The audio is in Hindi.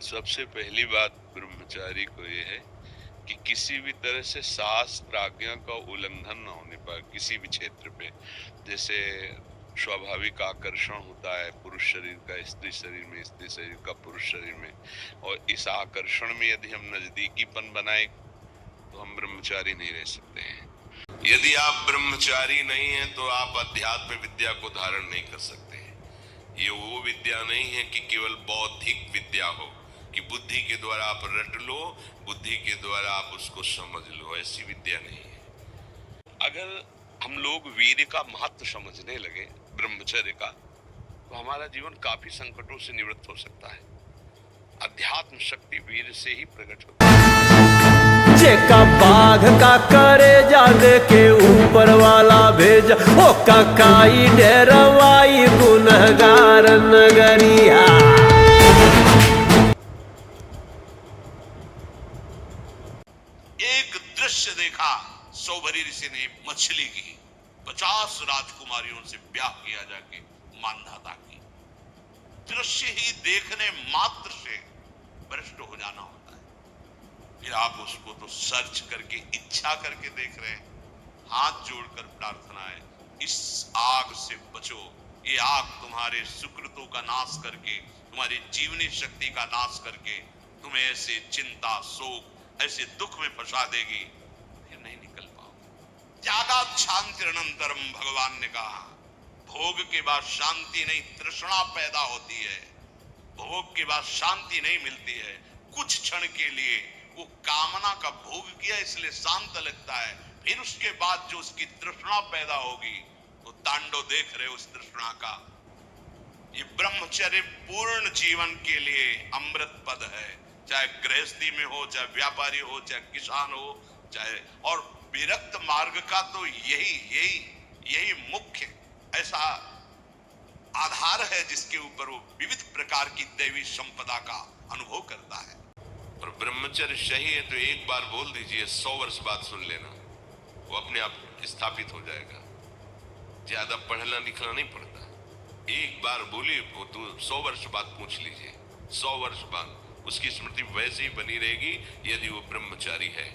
सबसे पहली बात ब्रह्मचारी को ये है कि किसी भी तरह से शास्त्र आज्ञा का उल्लंघन न होने पाए किसी भी क्षेत्र पे। जैसे स्वाभाविक आकर्षण होता है पुरुष शरीर का स्त्री शरीर में, स्त्री शरीर का पुरुष शरीर में, और इस आकर्षण में यदि हम नजदीकीपन बनाए तो हम ब्रह्मचारी नहीं रह सकते हैं। यदि आप ब्रह्मचारी नहीं हैं तो आप अध्यात्म विद्या को धारण नहीं कर सकते हैं। ये वो विद्या नहीं है कि केवल बौद्धिक विद्या हो कि बुद्धि के द्वारा आप रट लो, बुद्धि के द्वारा आप उसको समझ लो, ऐसी विद्या नहीं है। अगर हम लोग वीर्य का महत्व समझने लगे, ब्रह्मचर्य का, तो हमारा जीवन काफी संकटों से निवृत्त हो सकता है। अध्यात्म शक्ति वीर्य से ही प्रकट होती है। जेका बाघ का करे जाने के ऊपर वाला भेजा, ओ काई डेरवाई गुनहगार नगरिया। एक दृश्य देखा, सौभरी ऋषि ने मछली की 50 राजकुमारियों से ब्याह किया जाके मानधाता की। दृश्य ही देखने मात्र से भ्रष्ट हो जाना होता है। फिर आप उसको तो सर्च करके, इच्छा करके देख रहे हैं। हाथ जोड़कर प्रार्थना है, इस आग से बचो। ये आग तुम्हारे सुकृतों का नाश करके, तुम्हारी जीवनी शक्ति का नाश करके तुम्हें ऐसे चिंता, शोक, ऐसे दुख में फंसा देगी, फिर नहीं निकल पाओ। त्यागात शांति अनंतरम, भगवान ने कहा। भोग के बाद शांति नहीं, तृष्णा पैदा होती है। भोग के बाद शांति नहीं मिलती है। कुछ क्षण के लिए वो कामना का भोग किया इसलिए शांत लगता है, फिर उसके बाद जो उसकी तृष्णा पैदा होगी, वो तांडव देख रहे उस तृष्णा का। ये ब्रह्मचर्य पूर्ण जीवन के लिए अमृत पद है। चाहे गृहस्थी में हो, चाहे व्यापारी हो, चाहे किसान हो, चाहे, और विरक्त मार्ग का तो यही मुख्य ऐसा आधार है जिसके ऊपर वो विविध प्रकार की दैवी संपदा का अनुभव करता है। और ब्रह्मचर्य सही है तो एक बार बोल दीजिए, 100 वर्ष बाद सुन लेना, वो अपने आप स्थापित हो जाएगा। ज्यादा पढ़ना लिखना नहीं पड़ता। एक बार बोलिए, वो तो 100 वर्ष बाद पूछ लीजिए, 100 वर्ष बाद उसकी स्मृति वैसे ही बनी रहेगी यदि वो ब्रह्मचारी है।